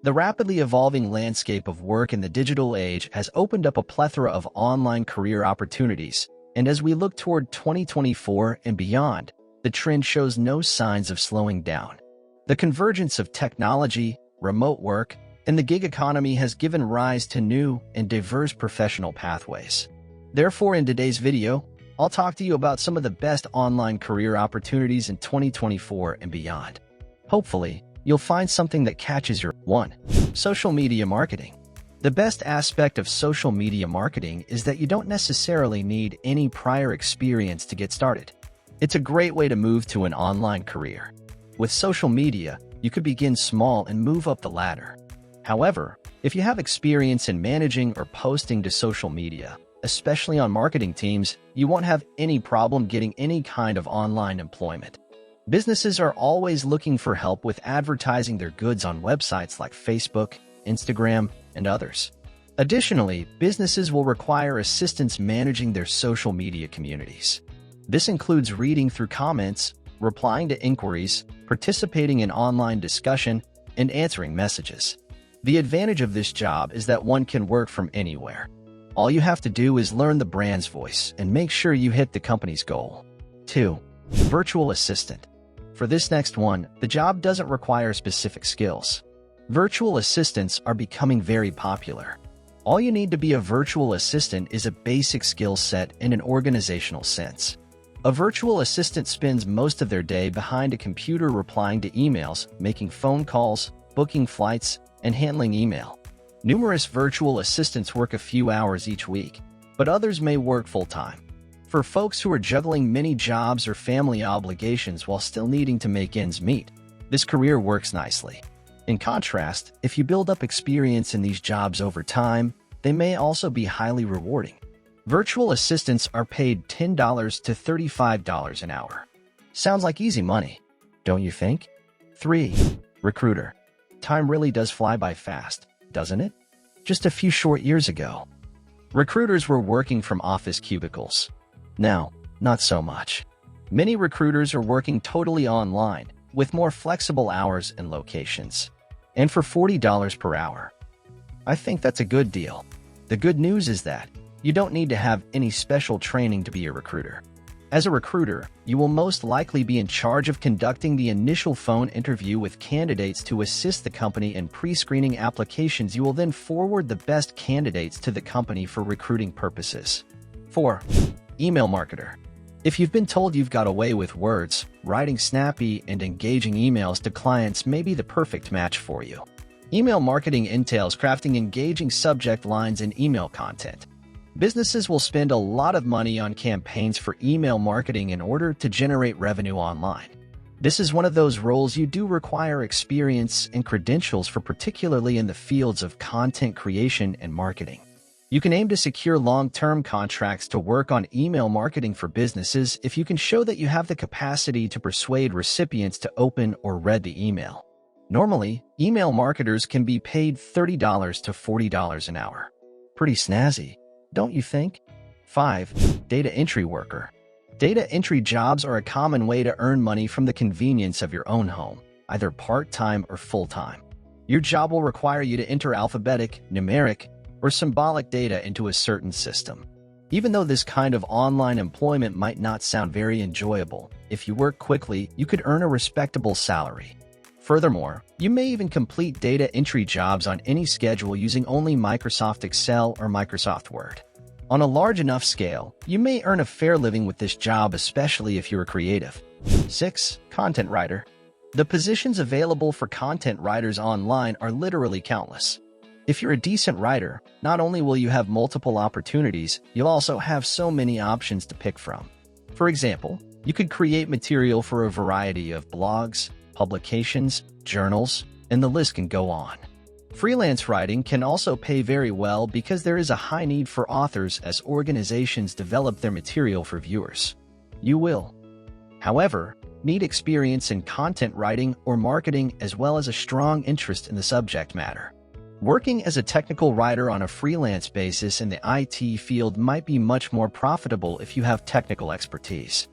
The rapidly evolving landscape of work in the digital age has opened up a plethora of online career opportunities, and as we look toward 2024 and beyond, the trend shows no signs of slowing down. The convergence of technology, remote work, and the gig economy has given rise to new and diverse professional pathways. Therefore, in today's video, I'll talk to you about some of the best online career opportunities in 2024 and beyond. Hopefully, you'll find something that catches your 1. Social media marketing. The best aspect of social media marketing is that you don't necessarily need any prior experience to get started. It's a great way to move to an online career. With social media, you could begin small and move up the ladder. However, if you have experience in managing or posting to social media, especially on marketing teams, you won't have any problem getting any kind of online employment. Businesses are always looking for help with advertising their goods on websites like Facebook, Instagram, and others. Additionally, businesses will require assistance managing their social media communities. This includes reading through comments, replying to inquiries, participating in online discussion, and answering messages. The advantage of this job is that one can work from anywhere. All you have to do is learn the brand's voice and make sure you hit the company's goal. 2. Virtual assistant. For this next one, the job doesn't require specific skills. Virtual assistants are becoming very popular. All you need to be a virtual assistant is a basic skill set in an organizational sense. A virtual assistant spends most of their day behind a computer replying to emails, making phone calls, booking flights, and handling email. Numerous virtual assistants work a few hours each week, but others may work full-time. For folks who are juggling many jobs or family obligations while still needing to make ends meet, this career works nicely. In contrast, if you build up experience in these jobs over time, they may also be highly rewarding. Virtual assistants are paid $10 to $35 an hour. Sounds like easy money, don't you think? 3. Recruiter. Time really does fly by fast, doesn't it? Just a few short years ago, recruiters were working from office cubicles. Now, not so much. Many recruiters are working totally online, with more flexible hours and locations. And for $40 per hour. I think that's a good deal. The good news is that you don't need to have any special training to be a recruiter. As a recruiter, you will most likely be in charge of conducting the initial phone interview with candidates to assist the company in pre-screening applications. You will then forward the best candidates to the company for recruiting purposes. 4. Email marketer. If you've been told you've got away with words, writing snappy and engaging emails to clients may be the perfect match for you. Email marketing entails crafting engaging subject lines and email content. Businesses will spend a lot of money on campaigns for email marketing in order to generate revenue online. This is one of those roles you do require experience and credentials for, particularly in the fields of content creation and marketing. You can aim to secure long-term contracts to work on email marketing for businesses if you can show that you have the capacity to persuade recipients to open or read the email. Normally, email marketers can be paid $30 to $40 an hour. Pretty snazzy, don't you think? 5. Data entry worker. Data entry jobs are a common way to earn money from the convenience of your own home, either part-time or full-time. Your job will require you to enter alphabetic, numeric, or symbolic data into a certain system. Even though this kind of online employment might not sound very enjoyable, if you work quickly, you could earn a respectable salary. Furthermore, you may even complete data entry jobs on any schedule using only Microsoft Excel or Microsoft Word. On a large enough scale, you may earn a fair living with this job, especially if you're creative. 6. Content writer. The positions available for content writers online are literally countless. If you're a decent writer, not only will you have multiple opportunities, you'll also have so many options to pick from. For example, you could create material for a variety of blogs, publications, journals, and the list can go on. Freelance writing can also pay very well because there is a high need for authors as organizations develop their material for viewers. You will, however, need experience in content writing or marketing as well as a strong interest in the subject matter. Working as a technical writer on a freelance basis in the IT field might be much more profitable if you have technical expertise.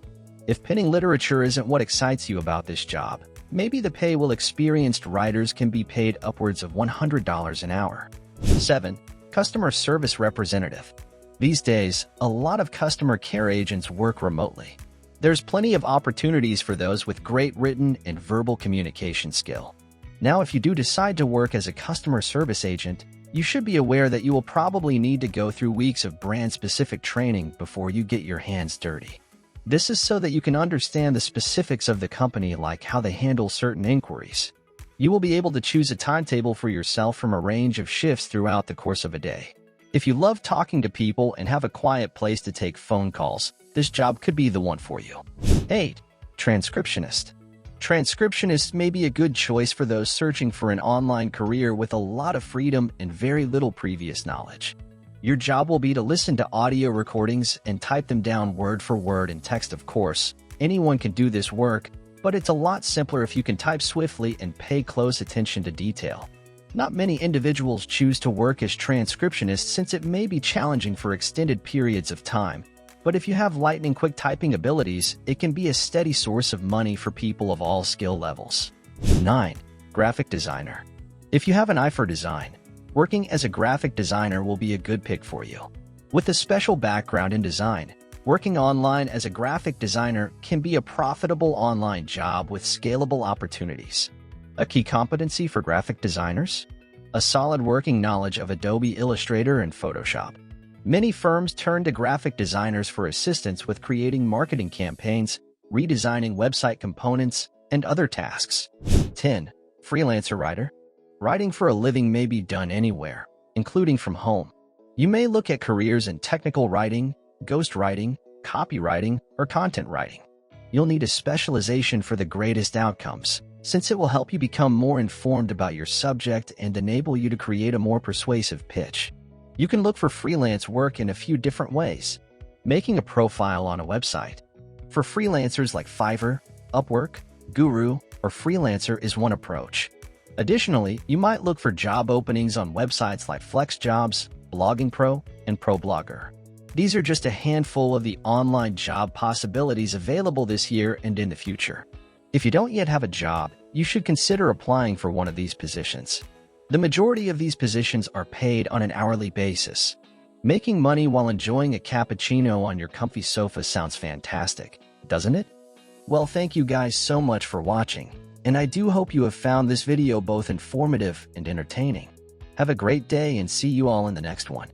If penning literature isn't what excites you about this job, Maybe the pay will experienced writers can be paid upwards of $100 an hour. 7. Customer service representative. These days, a lot of customer care agents work remotely. There's plenty of opportunities for those with great written and verbal communication skill. Now, if you do decide to work as a customer service agent, you should be aware that you will probably need to go through weeks of brand-specific training before you get your hands dirty. This is so that you can understand the specifics of the company, like how they handle certain inquiries. You will be able to choose a timetable for yourself from a range of shifts throughout the course of a day. If you love talking to people and have a quiet place to take phone calls, this job could be the one for you. 8. Transcriptionist. Transcriptionist may be a good choice for those searching for an online career with a lot of freedom and very little previous knowledge. Your job will be to listen to audio recordings and type them down word for word in text, of course. Anyone can do this work, but it's a lot simpler if you can type swiftly and pay close attention to detail. Not many individuals choose to work as transcriptionists since it may be challenging for extended periods of time. But if you have lightning-quick typing abilities, it can be a steady source of money for people of all skill levels. 9. Graphic designer. If you have an eye for design, working as a graphic designer will be a good pick for you. With a special background in design, working online as a graphic designer can be a profitable online job with scalable opportunities. A key competency for graphic designers? A solid working knowledge of Adobe Illustrator and Photoshop. Many firms turn to graphic designers for assistance with creating marketing campaigns, redesigning website components, and other tasks. 10. Freelancer writer. Writing for a living may be done anywhere, including from home. You may look at careers in technical writing, ghostwriting, copywriting, or content writing. You'll need a specialization for the greatest outcomes, since it will help you become more informed about your subject and enable you to create a more persuasive pitch. You can look for freelance work in a few different ways. Making a profile on a website. For freelancers like Fiverr, Upwork, Guru, or Freelancer is one approach. Additionally, you might look for job openings on websites like FlexJobs, Blogging Pro, and ProBlogger. These are just a handful of the online job possibilities available this year and in the future. If you don't yet have a job, you should consider applying for one of these positions. The majority of these positions are paid on an hourly basis. Making money while enjoying a cappuccino on your comfy sofa sounds fantastic, doesn't it? Well, thank you guys so much for watching, and I do hope you have found this video both informative and entertaining. Have a great day and see you all in the next one.